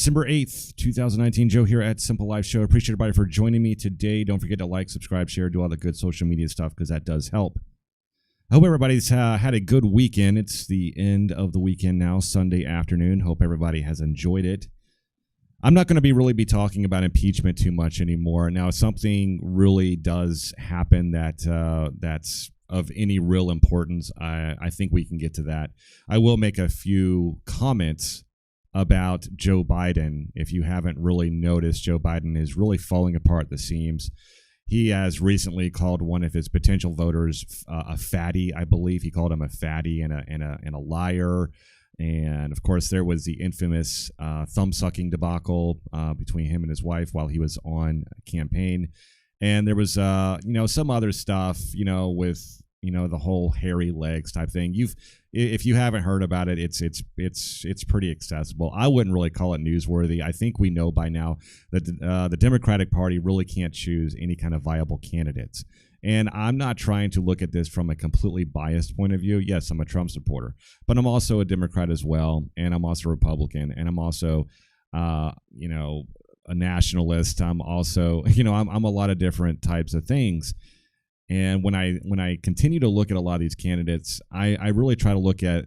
December 8th, 2019. Joe here at Simple Life Show. Appreciate everybody for joining me today. Don't forget to like, subscribe, share, do all the good social media stuff because that does help. I hope everybody's had a good weekend. It's the end of the weekend now, Sunday afternoon. Hope everybody has enjoyed it. I'm not going to really be talking about impeachment too much anymore. Now, if something really does happen that's of any real importance, I think we can get to that. I will make a few comments about Joe Biden. If you haven't really noticed, Joe Biden is really falling apart at the seams. He has recently called one of his potential voters a fatty. I believe he called him a fatty and a liar. And of course, there was the infamous thumb-sucking debacle between him and his wife while he was on campaign. And there was some other stuff, with the whole hairy legs type thing. If you haven't heard about it, it's pretty accessible. I wouldn't really call it newsworthy. I think we know by now that the Democratic Party really can't choose any kind of viable candidates. And I'm not trying to look at this from a completely biased point of view. Yes, I'm a Trump supporter, but I'm also a Democrat as well, and I'm also a Republican, and I'm also, a nationalist. I'm also, I'm a lot of different types of things. And when I continue to look at a lot of these candidates, I really try to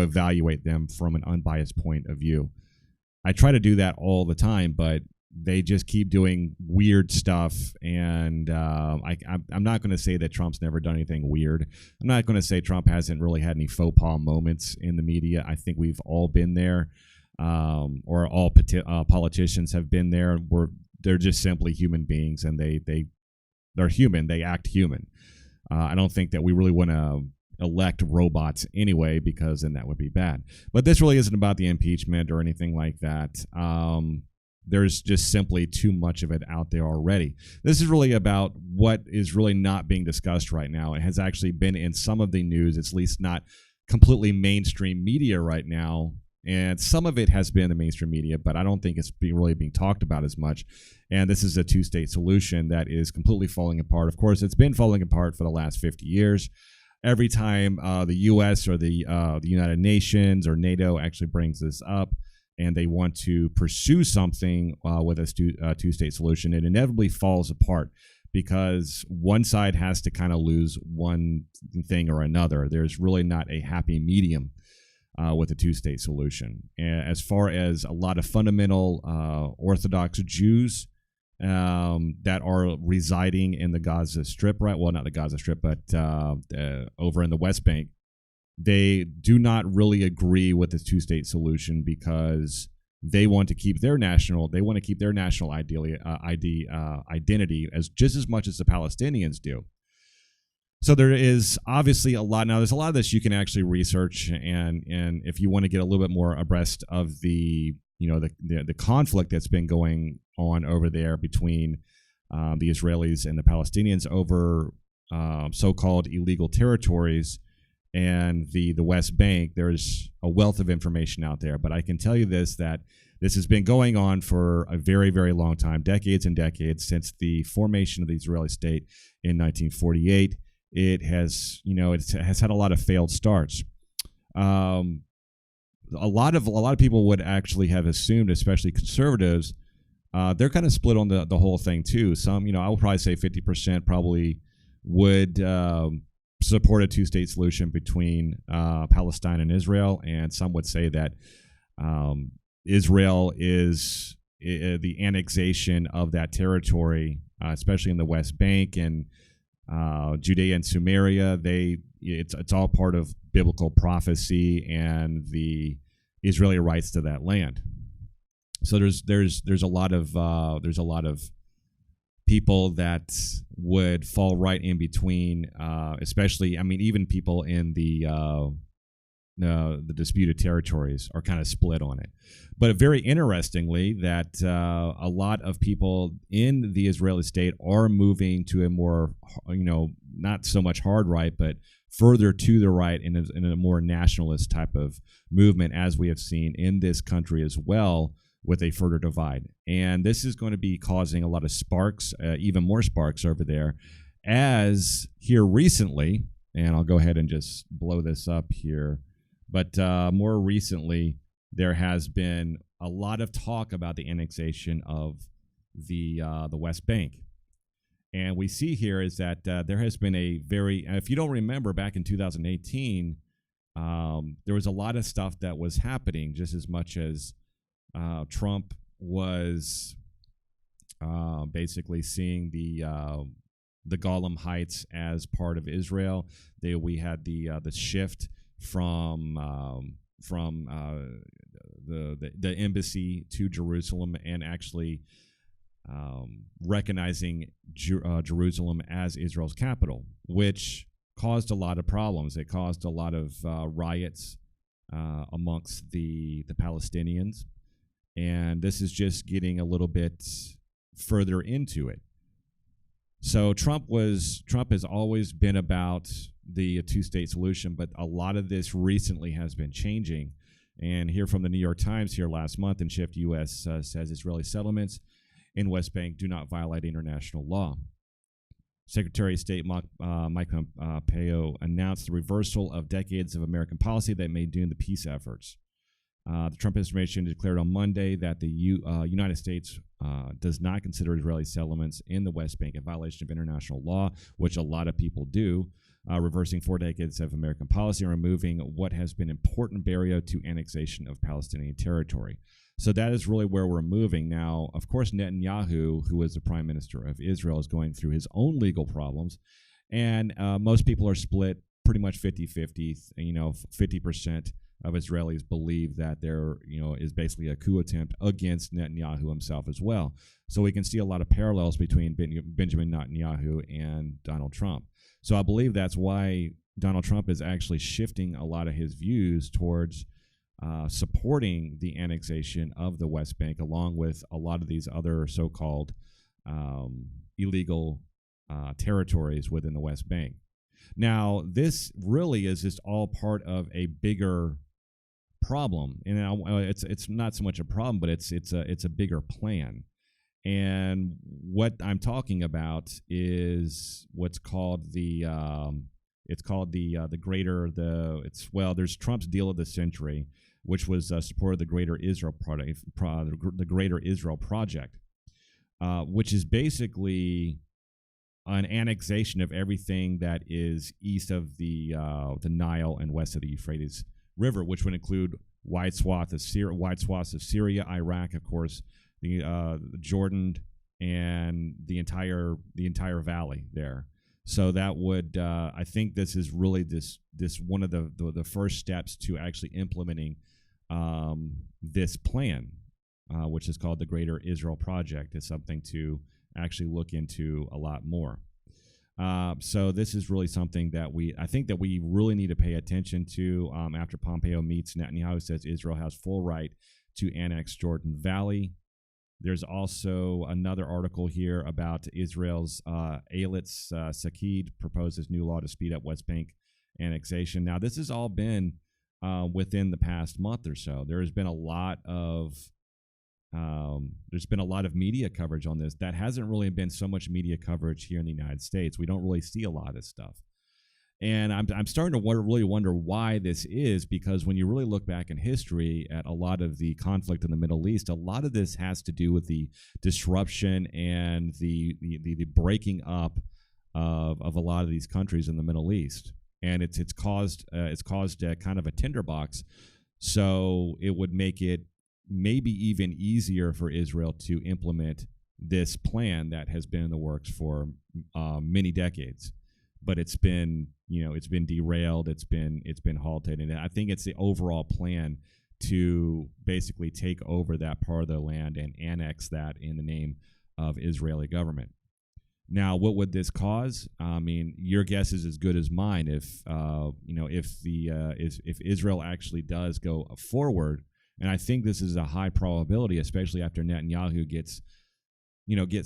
evaluate them from an unbiased point of view. I try to do that all the time, but they just keep doing weird stuff. And I'm not going to say that Trump's never done anything weird. I'm not going to say Trump hasn't really had any faux pas moments in the media. I think we've all been there, or all politicians have been there. They're just simply human beings, and they're human. They act human. I don't think that we really want to elect robots anyway, because then that would be bad. But this really isn't about the impeachment or anything like that. There's just simply too much of it out there already. This is really about what is really not being discussed right now. It has actually been in some of the news. It's at least not completely mainstream media right now. And some of it has been in the mainstream media, but I don't think it's really being talked about as much. And this is a two-state solution that is completely falling apart. Of course, it's been falling apart for the last 50 years. Every time the U.S. or the United Nations or NATO actually brings this up and they want to pursue something with a two-state solution, it inevitably falls apart because one side has to kind of lose one thing or another. There's really not a happy medium with a two-state solution. And as far as a lot of fundamental Orthodox Jews that are residing in the Gaza Strip, right? Well, not the Gaza Strip, but over in the West Bank, they do not really agree with the two-state solution because they want to keep their national identity as just as much as the Palestinians do. So there is obviously a lot. Now, there's a lot of this you can actually research, and if you want to get a little bit more abreast of the conflict that's been going on over there between the Israelis and the Palestinians over so-called illegal territories and the West Bank, there's a wealth of information out there. But I can tell you that this has been going on for a very, very long time, decades and decades, since the formation of the Israeli state in 1948. It has had a lot of failed starts. A lot of people would actually have assumed, especially conservatives, they're kind of split on the whole thing too. Some, I would probably say 50% probably would support a two-state solution between Palestine and Israel, and some would say that Israel is the annexation of that territory, especially in the West Bank and Judea and Samaria. It's all part of biblical prophecy and the Israeli rights to that land. So there's a lot of people that would fall right in between, especially, even people in the disputed territories are kind of split on it. But very interestingly, that a lot of people in the Israeli state are moving to a more, not so much hard right, but further to the right in a more nationalist type of movement, as we have seen in this country as well, with a further divide. And this is going to be causing a lot of sparks, even more sparks over there, as here recently, and I'll go ahead and just blow this up here, but more recently, there has been a lot of talk about the annexation of the West Bank. And we see here is that there has been a very, if you don't remember, back in 2018, there was a lot of stuff that was happening, just as much as Trump was basically seeing the Golan Heights as part of Israel. We had the shift from the embassy to Jerusalem, and actually recognizing Jerusalem as Israel's capital, which caused a lot of problems. It caused a lot of riots amongst the Palestinians, and this is just getting a little bit further into it. So Trump has always been about the two-state solution, but a lot of this recently has been changing. And here from the New York Times here last month, and Shift U.S. says Israeli settlements in West Bank do not violate international law. Secretary of State Mike Pompeo announced the reversal of decades of American policy that may doom the peace efforts. The Trump administration declared on Monday that the United States does not consider Israeli settlements in the West Bank a violation of international law, which a lot of people do, reversing 4 decades of American policy and removing what has been an important barrier to annexation of Palestinian territory. So that is really where we're moving. Now, of course, Netanyahu, who is the prime minister of Israel, is going through his own legal problems, and most people are split pretty much 50-50. 50% of Israelis believe that there, is basically a coup attempt against Netanyahu himself as well. So we can see a lot of parallels between Benjamin Netanyahu and Donald Trump. So I believe that's why Donald Trump is actually shifting a lot of his views towards supporting the annexation of the West Bank, along with a lot of these other so-called illegal territories within the West Bank. Now, this really is just all part of a bigger problem, and it's not so much a problem, but it's a bigger plan. And what I'm talking about is what's called the there's Trump's deal of the century, which was supported the Greater Israel Project, which is basically an annexation of everything that is east of the Nile and west of the Euphrates River, which would include wide swaths of Syria, Iraq, of course, the Jordan, and the entire valley there. So that would, I think, this is really this one of the first steps to actually implementing this plan, which is called the Greater Israel Project. Is something to actually look into a lot more. So this is really something that I think that we really need to pay attention to. After Pompeo meets Netanyahu, says Israel has full right to annex Jordan Valley. There's also another article here about Israel's Eilatz Sakid proposes new law to speed up West Bank annexation. Now, this has all been within the past month or so. There has been a lot of media coverage on this. That hasn't really been so much media coverage here in the United States. We don't really see a lot of this stuff. And I'm starting to really wonder why this is, because when you really look back in history at a lot of the conflict in the Middle East, a lot of this has to do with the disruption and the breaking up of a lot of these countries in the Middle East. And it's caused kind of a tinderbox. So it would make it maybe even easier for Israel to implement this plan that has been in the works for many decades. But it's been derailed, it's been halted, and I think it's the overall plan to basically take over that part of the land and annex that in the name of Israeli government. Now, what would this cause? I mean, your guess is as good as mine. If Israel actually does go forward, and I think this is a high probability, especially after Netanyahu gets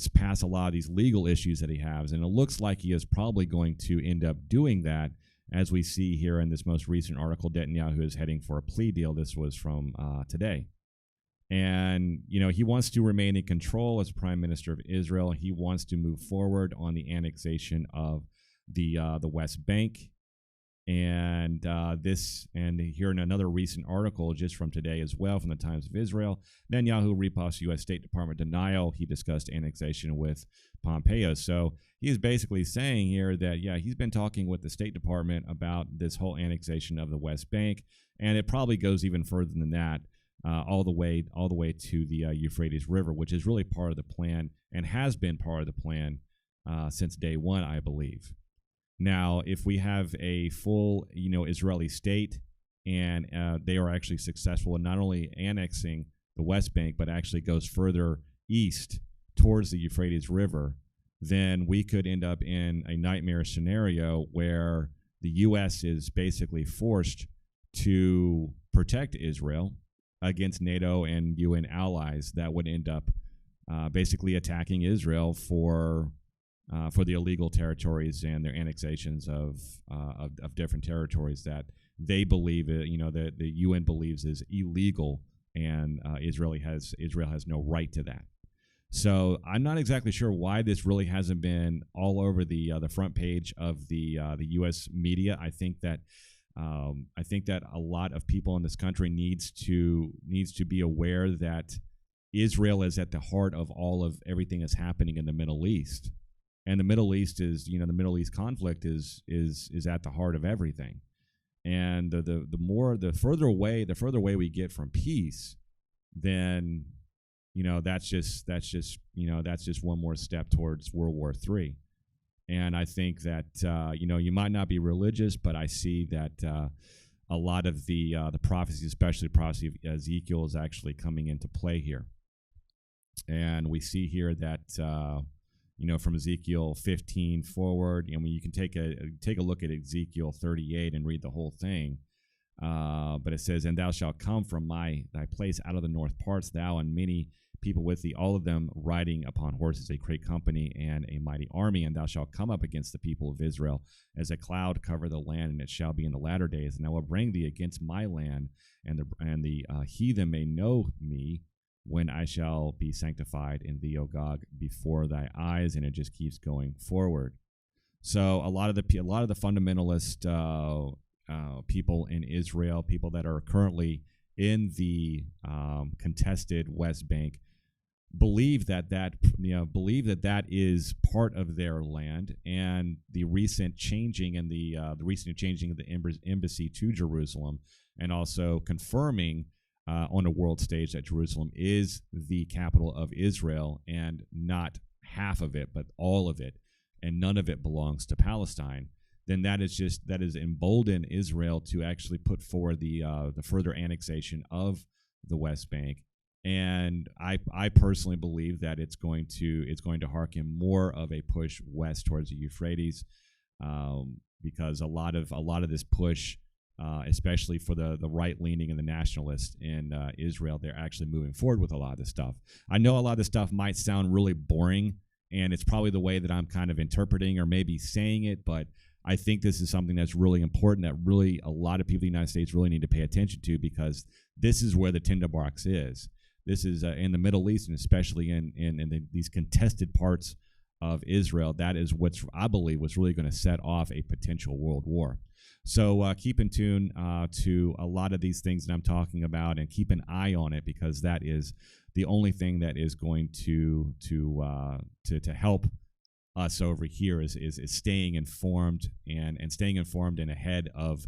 past a lot of these legal issues that he has. And it looks like he is probably going to end up doing that, as we see here in this most recent article. Netanyahu is heading for a plea deal. This was from today. And, he wants to remain in control as prime minister of Israel. He wants to move forward on the annexation of the West Bank. And here in another recent article just from today as well from the Times of Israel, Netanyahu reposts U.S. State Department denial. He discussed annexation with Pompeo. So he is basically saying here that, yeah, he's been talking with the State Department about this whole annexation of the West Bank, and it probably goes even further than that, all the way to the Euphrates River, which is really part of the plan and has been part of the plan since day one, I believe. Now, if we have a full, Israeli state, and they are actually successful in not only annexing the West Bank, but actually goes further east towards the Euphrates River, then we could end up in a nightmare scenario where the U.S. is basically forced to protect Israel against NATO and UN allies that would end up basically attacking Israel for the illegal territories and their annexations of different territories that they believe, that the UN believes is illegal, and Israel has no right to that. So I'm not exactly sure why this really hasn't been all over the front page of the U.S. media. I think that a lot of people in this country needs to be aware that Israel is at the heart of everything that's happening in the Middle East. And the Middle East is, the Middle East conflict is at the heart of everything. And the further away we get from peace, then, that's just one more step towards World War III. And I think that, you might not be religious, but I see that a lot of the prophecies, especially the prophecy of Ezekiel, is actually coming into play here. And we see here that, from Ezekiel 15 forward, you can take a look at Ezekiel 38 and read the whole thing. But it says, "And thou shalt come from thy place out of the north parts, thou and many people with thee, all of them riding upon horses, a great company and a mighty army. And thou shalt come up against the people of Israel as a cloud cover the land, and it shall be in the latter days. And I will bring thee against my land, and the heathen may know me, when I shall be sanctified in thee, O Gog, before thy eyes." And it just keeps going forward. So a lot of the fundamentalist people in Israel, people that are currently in the contested West Bank, believe that is part of their land, and the recent changing of the embassy to Jerusalem, and also confirming on a world stage that Jerusalem is the capital of Israel, and not half of it, but all of it, and none of it belongs to Palestine, then that is emboldened Israel to actually put forward the further annexation of the West Bank. And I personally believe that it's going to harken more of a push west towards the Euphrates, because a lot of this push, especially for the right leaning and the nationalists in Israel, they're actually moving forward with a lot of this stuff. I know a lot of this stuff might sound really boring, and it's probably the way that I'm kind of interpreting or maybe saying it, but I think this is something that's really important, that really a lot of people in the United States really need to pay attention to, because this is where the tinderbox is. This is in the Middle East, and especially in these contested parts of Israel. That is I believe what's really going to set off a potential world war. So keep in tune to a lot of these things that I'm talking about, and keep an eye on it, because that is the only thing that is going to help us over here is staying informed and staying informed and ahead of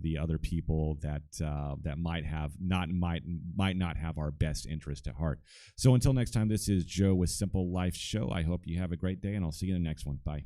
the other people that might not have our best interest at heart. So until next time, this is Joe with Simple Life Show. I hope you have a great day, and I'll see you in the next one. Bye.